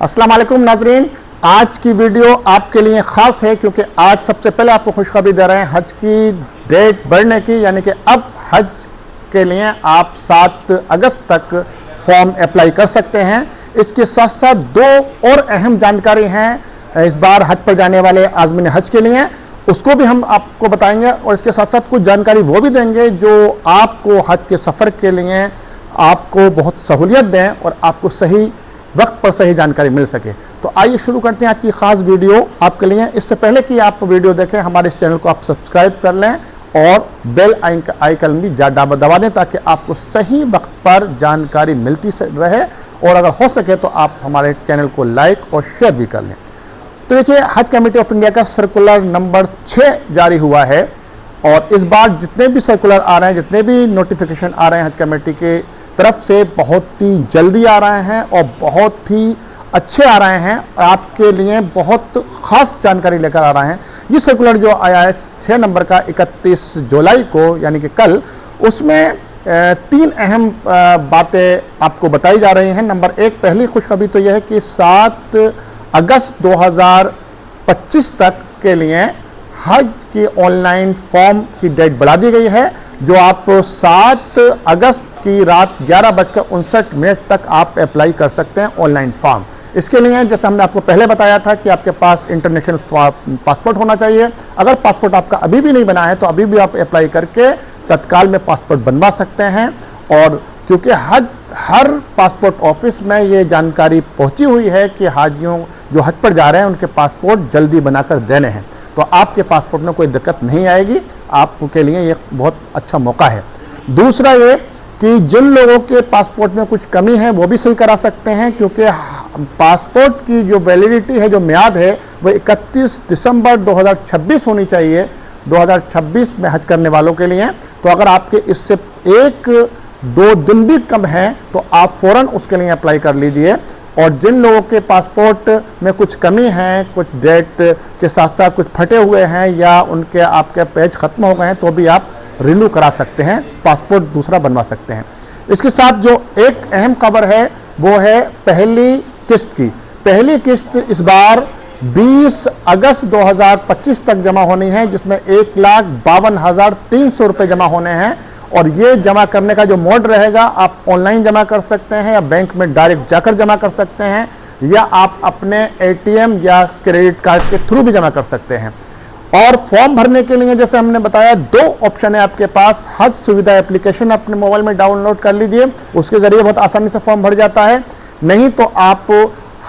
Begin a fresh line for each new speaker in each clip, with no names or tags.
अस्सलाम वालेकुम नाजरीन, आज की वीडियो आपके लिए ख़ास है क्योंकि आज सबसे पहले आपको खुशखबरी दे रहे हैं हज की डेट बढ़ने की, यानी कि अब हज के लिए आप 7 अगस्त तक फॉर्म अप्लाई कर सकते हैं। इसके साथ साथ दो और अहम जानकारी हैं इस बार हज पर जाने वाले आज़मीन हज के लिए, उसको भी हम आपको बताएंगे और इसके साथ साथ कुछ जानकारी वो भी देंगे जो आपको हज के सफ़र के लिए आपको बहुत सहूलियत दें और आपको सही वक्त पर सही जानकारी मिल सके। तो आइए शुरू करते हैं आज की ख़ास वीडियो आपके लिए। इससे पहले कि आप वीडियो देखें, हमारे इस चैनल को आप सब्सक्राइब कर लें और बेल आइकन भी दबा दें ताकि आपको सही वक्त पर जानकारी मिलती रहे और अगर हो सके तो आप हमारे चैनल को लाइक और शेयर भी कर लें। तो देखिए, हज कमेटी ऑफ इंडिया का सर्कुलर नंबर 6 जारी हुआ है और इस बार जितने भी सर्कुलर आ रहे हैं, जितने भी नोटिफिकेशन आ रहे हैं हज कमेटी के तरफ से, बहुत ही जल्दी आ रहे हैं और बहुत ही अच्छे आ रहे हैं, आपके लिए बहुत ख़ास जानकारी लेकर आ रहे हैं। ये सर्कुलर जो आया है 6 नंबर का 31 जुलाई को, यानी कि कल, उसमें 3 अहम बातें आपको बताई जा रही हैं। नंबर 1, पहली खुशखबरी तो यह है कि 7 अगस्त 2025 तक के लिए हज की ऑनलाइन फॉर्म की डेट बढ़ा दी गई है, जो आप 7 अगस्त की रात 11:59 तक आप अप्लाई कर सकते हैं ऑनलाइन फॉर्म। इसके लिए जैसे हमने आपको पहले बताया था कि आपके पास इंटरनेशनल पासपोर्ट होना चाहिए। अगर पासपोर्ट आपका अभी भी नहीं बना है तो अभी भी आप अप्लाई करके तत्काल में पासपोर्ट बनवा सकते हैं। और क्योंकि हर पासपोर्ट ऑफिस में ये जानकारी पहुंची हुई है कि हाजियों जो हज पर जा रहे हैं उनके पासपोर्ट जल्दी बनाकर देने हैं, तो आपके पासपोर्ट में कोई दिक्कत नहीं आएगी। आपके लिए ये बहुत अच्छा मौका है। दूसरा ये कि जिन लोगों के पासपोर्ट में कुछ कमी है वो भी सही करा सकते हैं, क्योंकि पासपोर्ट की जो वैलिडिटी है, जो म्याद है, वो 31 दिसंबर 2026 होनी चाहिए 2026 में हज करने वालों के लिए। तो अगर आपके इससे 1-2 दिन भी कम है तो आप फ़ौरन उसके लिए अप्लाई कर लीजिए। और जिन लोगों के पासपोर्ट में कुछ कमी है, कुछ डेट के साथ साथ कुछ फटे हुए हैं या उनके आपके पेज ख़त्म हो गए हैं, तो भी आप रिन्यू करा सकते हैं, पासपोर्ट दूसरा बनवा सकते हैं। इसके साथ जो एक अहम खबर है वो है पहली किस्त की। पहली किस्त इस बार 20 अगस्त 2025 तक जमा होनी है, जिसमें 1,52,300 रुपये जमा होने हैं। और ये जमा करने का जो मोड रहेगा, आप ऑनलाइन जमा कर सकते हैं या बैंक में डायरेक्ट जाकर जमा कर सकते हैं, या आप अपने ATM या क्रेडिट कार्ड के थ्रू भी जमा कर सकते हैं। और फॉर्म भरने के लिए जैसे हमने बताया 2 ऑप्शन है आपके पास। हज सुविधा एप्लीकेशन अपने मोबाइल में डाउनलोड कर लीजिए, उसके ज़रिए बहुत आसानी से फॉर्म भर जाता है। नहीं तो आप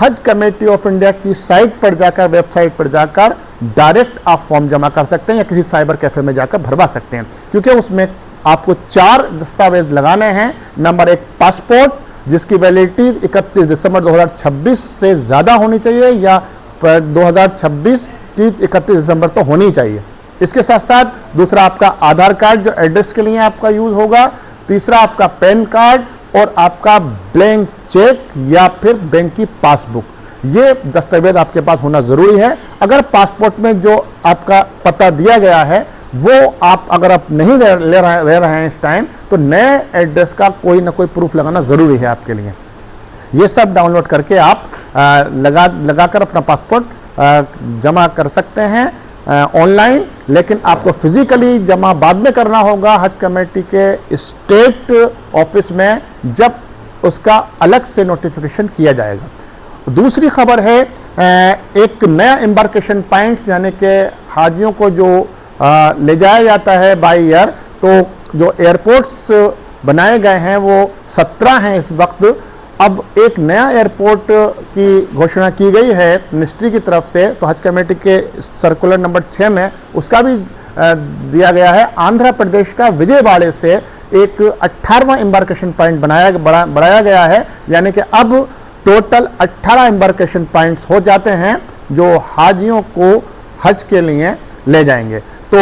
हज कमेटी ऑफ इंडिया की साइट पर जाकर, वेबसाइट पर जाकर डायरेक्ट आप फॉर्म जमा कर सकते हैं या किसी साइबर कैफ़े में जाकर भरवा सकते हैं, क्योंकि उसमें आपको 4 दस्तावेज लगाने हैं। नंबर 1, पासपोर्ट जिसकी वैलिडिटी 31 दिसंबर 2026 से ज़्यादा होनी चाहिए या 2026 की 31 दिसंबर तो होनी चाहिए। इसके साथ साथ दूसरा आपका आधार कार्ड जो एड्रेस के लिए आपका यूज़ होगा। तीसरा आपका पैन कार्ड और आपका ब्लैंक चेक या फिर बैंक की पासबुक। ये दस्तावेज आपके पास होना ज़रूरी है। अगर पासपोर्ट में जो आपका पता दिया गया है वो अगर आप नहीं रह रहे हैं इस टाइम, तो नए एड्रेस का कोई ना कोई प्रूफ लगाना ज़रूरी है आपके लिए। ये सब डाउनलोड करके आप लगाकर अपना पासपोर्ट जमा कर सकते हैं ऑनलाइन, लेकिन आपको फिज़िकली जमा बाद में करना होगा हज कमेटी के स्टेट ऑफिस में, जब उसका अलग से नोटिफिकेशन किया जाएगा। दूसरी खबर है एक नया एम्बार्केशन पॉइंट्स, यानी कि हाजियों को जो ले जाया जाता है बाई एयर, तो जो एयरपोर्ट्स बनाए गए हैं वो 17 हैं इस वक्त। अब एक नया एयरपोर्ट की घोषणा की गई है मिनिस्ट्री की तरफ से, तो हज कमेटी के सर्कुलर नंबर 6 में उसका भी दिया गया है। आंध्र प्रदेश का विजयवाड़े से एक 18वां एम्बार्केशन पॉइंट बढ़ाया गया है, यानी कि अब टोटल 18 एम्बार्केशन पॉइंट्स हो जाते हैं जो हाजियों को हज के लिए ले जाएंगे। तो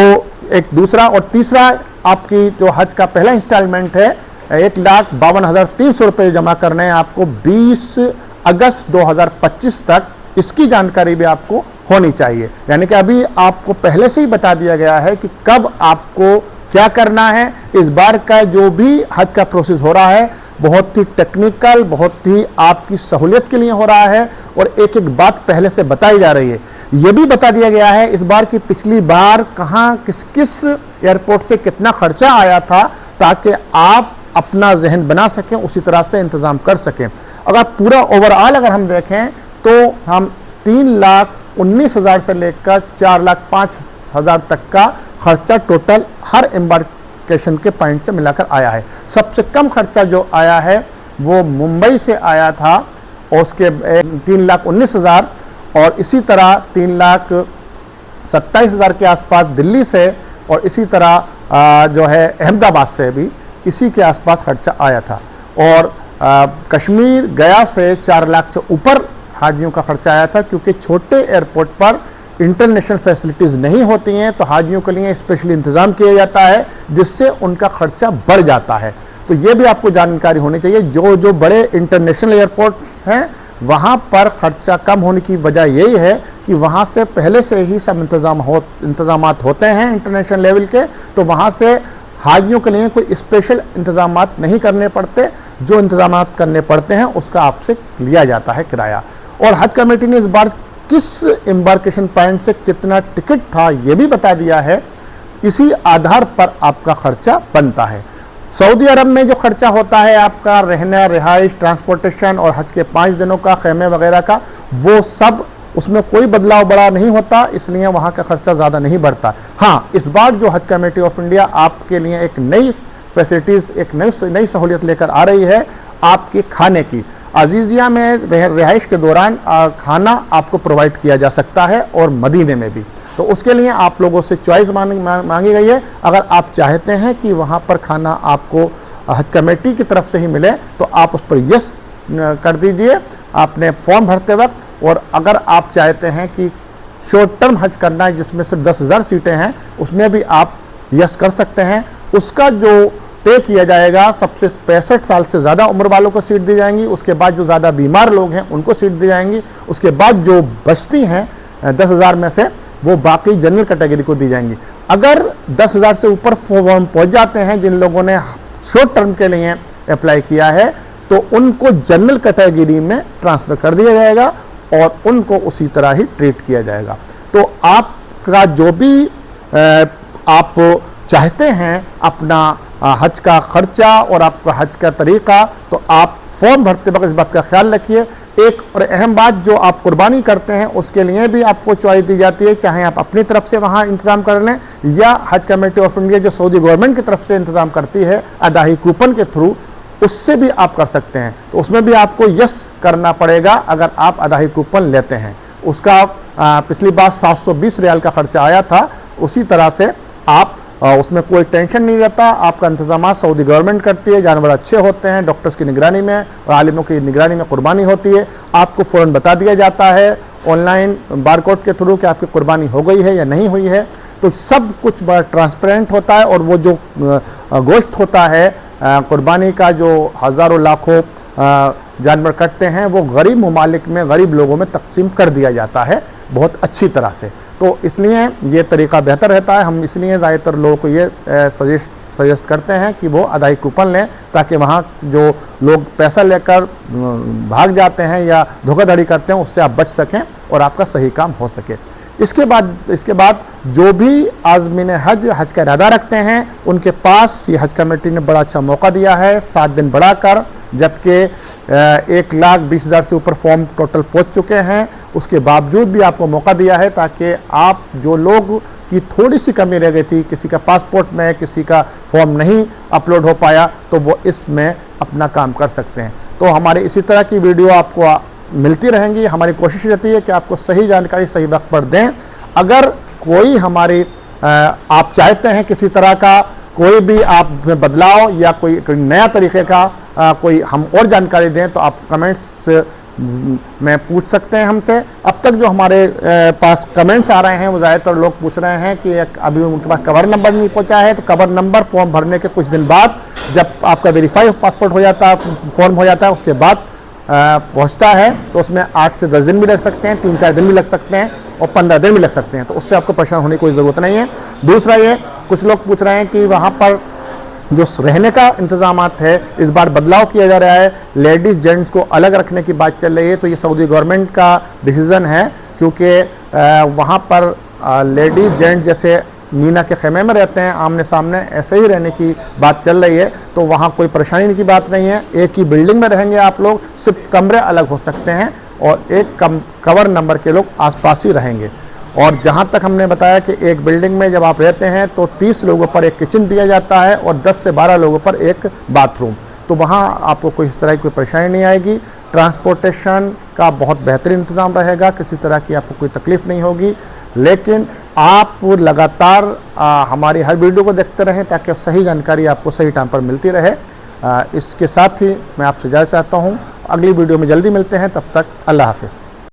एक दूसरा और तीसरा आपकी जो हज का पहला इंस्टॉलमेंट है 1,52,300 रुपये जमा करने हैं आपको 20 अगस्त 2025 तक। इसकी जानकारी भी आपको होनी चाहिए, यानी कि अभी आपको पहले से ही बता दिया गया है कि कब आपको क्या करना है। इस बार का जो भी हज का प्रोसेस हो रहा है बहुत ही टेक्निकल, बहुत ही आपकी सहूलियत के लिए हो रहा है और एक एक बात पहले से बताई जा रही है। यह भी बता दिया गया है इस बार की पिछली बार कहाँ किस किस एयरपोर्ट से कितना खर्चा आया था, ताकि आप अपना जहन बना सकें, उसी तरह से इंतज़ाम कर सकें। अगर पूरा ओवरऑल अगर हम देखें तो हम 3,19,000 से लेकर 4,05,000 तक का खर्चा टोटल हर एम्बार्केशन के पॉइंट से मिलाकर आया है। सबसे कम खर्चा जो आया है वो मुंबई से आया था और उसके 3,19,000, और इसी तरह 3,27,000 के आसपास दिल्ली से, और इसी तरह जो है अहमदाबाद से भी इसी के आसपास खर्चा आया था। और कश्मीर गया से 4 लाख से ऊपर हाजियों का खर्चा आया था, क्योंकि छोटे एयरपोर्ट पर इंटरनेशनल फैसिलिटीज़ नहीं होती हैं, तो हाजियों के लिए स्पेशली इंतज़ाम किया जाता है, जिससे उनका खर्चा बढ़ जाता है। तो ये भी आपको जानकारी होनी चाहिए। जो बड़े इंटरनेशनल एयरपोर्ट हैं वहाँ पर खर्चा कम होने की वजह यही है कि वहाँ से पहले से ही सब इंतज़ामात होते हैं इंटरनेशनल लेवल के, तो वहाँ से हाजियों के लिए कोई स्पेशल इंतज़ामात नहीं करने पड़ते। जो इंतज़ामात करने पड़ते हैं उसका आपसे लिया जाता है किराया। और हज कमेटी ने इस बार किस एम्बार्केशन पॉइंट से कितना टिकट था ये भी बता दिया है। इसी आधार पर आपका खर्चा बनता है। सऊदी अरब में जो खर्चा होता है आपका रहना, रिहाइश, ट्रांसपोर्टेशन और हज के 5 दिनों का खेमे वगैरह का, वो सब उसमें कोई बदलाव बड़ा नहीं होता, इसलिए वहाँ का खर्चा ज़्यादा नहीं बढ़ता। हाँ, इस बार जो हज कमेटी ऑफ इंडिया आपके लिए एक नई फैसिलिटीज़, एक नई सहूलियत लेकर आ रही है आपके खाने की। अजीज़िया में रिहाइश के दौरान खाना आपको प्रोवाइड किया जा सकता है और मदीने में भी। तो उसके लिए आप लोगों से चॉइस मांगी गई है। अगर आप चाहते हैं कि वहाँ पर खाना आपको हज कमेटी की तरफ से ही मिले तो आप उस पर यस कर दीजिए आपने फॉर्म भरते वक्त। और अगर आप चाहते हैं कि शॉर्ट टर्म हज करना है जिसमें सिर्फ 10,000 सीटें हैं, उसमें भी आप यस कर सकते हैं। उसका जो तय किया जाएगा, सबसे 65 साल से ज़्यादा उम्र वालों को सीट दी जाएंगी, उसके बाद जो ज़्यादा बीमार लोग हैं उनको सीट दी जाएंगी, उसके बाद जो बचती हैं 10,000 में से वो बाकी जनरल कैटेगरी को दी जाएंगी। अगर 10,000 से ऊपर फॉर्म पहुँच जाते हैं जिन लोगों ने शॉर्ट टर्म के लिए अप्लाई किया है, तो उनको जनरल कैटेगरी में ट्रांसफ़र कर दिया जाएगा और उनको उसी तरह ही ट्रीट किया जाएगा। तो आपका जो भी आप चाहते हैं अपना हज का खर्चा और आपका हज का तरीक़ा, तो आप फॉर्म भरते वक्त इस बात का ख्याल रखिए। एक और अहम बात, जो आप कुर्बानी करते हैं उसके लिए भी आपको चॉइस दी जाती है, चाहे आप अपनी तरफ से वहाँ इंतज़ाम कर लें या हज कमेटी ऑफ इंडिया जो सऊदी गवर्नमेंट की तरफ से इंतज़ाम करती है अदाही कूपन के थ्रू, उससे भी आप कर सकते हैं। तो उसमें भी आपको यस करना पड़ेगा अगर आप अदाही कूपन लेते हैं। उसका पिछली बार 720 रियाल का खर्चा आया था। उसी तरह से आप उसमें कोई टेंशन नहीं रहता। आपका इंतजाम सऊदी गवर्नमेंट करती है, जानवर अच्छे होते हैं, डॉक्टर्स की निगरानी में और आलिमों की निगरानी में कुर्बानी होती है। आपको फ़ौरन बता दिया जाता है ऑनलाइन बारकोड के थ्रू कि आपकी कुर्बानी हो गई है या नहीं हुई है। तो सब कुछ बड़ा ट्रांसपेरेंट होता है। और वो जो गोश्त होता है कुर्बानी का, जो हज़ारों लाखों जानवर कटते हैं, वो गरीब ममालिक में गरीब लोगों में तकसीम कर दिया जाता है बहुत अच्छी तरह से। तो इसलिए ये तरीक़ा बेहतर रहता है। हम इसलिए ज़्यादातर लोगों को ये सजेस्ट करते हैं कि वो अदाई कूपन लें, ताकि वहाँ जो लोग पैसा लेकर भाग जाते हैं या धोखाधड़ी करते हैं उससे आप बच सकें और आपका सही काम हो सके। इसके बाद जो भी आज़मीन हज का इरादा रखते हैं उनके पास ये हज कमेटी ने बड़ा अच्छा मौका दिया है 7 दिन बढ़ाकर, जबकि 1,20,000 से ऊपर फॉर्म टोटल पहुंच चुके हैं। उसके बावजूद भी आपको मौका दिया है ताकि आप जो लोग की थोड़ी सी कमी रह गई थी, किसी का पासपोर्ट में, किसी का फॉर्म नहीं अपलोड हो पाया, तो वो इसमें अपना काम कर सकते हैं। तो हमारे इसी तरह की वीडियो आपको मिलती रहेंगी। हमारी कोशिश रहती है कि आपको सही जानकारी सही वक्त पर दें। अगर कोई हमारी आप चाहते हैं किसी तरह का कोई भी आप में बदलाव या कोई नया तरीके का कोई हम और जानकारी दें, तो आप कमेंट्स में पूछ सकते हैं हमसे। अब तक जो हमारे पास कमेंट्स आ रहे हैं वो ज़्यादातर लोग पूछ रहे हैं कि अभी उनके पास कवर नंबर नहीं पहुंचा है। तो कवर नंबर फॉर्म भरने के कुछ दिन बाद, जब आपका वेरीफाई पासपोर्ट हो जाता है, फॉर्म हो जाता है, उसके बाद पहुंचता है, तो उसमें 8 से 10 दिन भी लग सकते हैं, 3-4 दिन भी लग सकते हैं और 15 दिन भी लग सकते हैं। तो उससे आपको परेशान होने की कोई ज़रूरत नहीं है। दूसरा ये, कुछ लोग पूछ रहे हैं कि वहाँ पर जो रहने का इंतजामात है इस बार बदलाव किया जा रहा है, लेडीज़ जेंट्स को अलग रखने की बात चल रही है। तो ये सऊदी गवर्नमेंट का डिसीज़न है, क्योंकि वहाँ पर लेडीज़ जेंट्स जैसे मीना के खेमे में रहते हैं आमने सामने, ऐसे ही रहने की बात चल रही है। तो वहाँ कोई परेशानी की बात नहीं है, एक ही बिल्डिंग में रहेंगे आप लोग, सिर्फ कमरे अलग हो सकते हैं और एक कवर नंबर के लोग आसपास ही रहेंगे। और जहाँ तक हमने बताया कि एक बिल्डिंग में जब आप रहते हैं तो 30 लोगों पर एक किचन दिया जाता है और 10 से 12 लोगों पर एक बाथरूम। तो वहाँ आपको कोई इस तरह की कोई परेशानी नहीं आएगी। ट्रांसपोर्टेशन का बहुत बेहतरीन इंतज़ाम रहेगा, किसी तरह की आपको कोई तकलीफ़ नहीं होगी। लेकिन आप लगातार हमारी हर वीडियो को देखते रहें ताकि सही जानकारी आपको सही टाइम पर मिलती रहे। इसके साथ ही मैं आपसे इजाज़त चाहता हूँ, अगली वीडियो में जल्दी मिलते हैं, तब तक अल्लाह हाफ़िज़।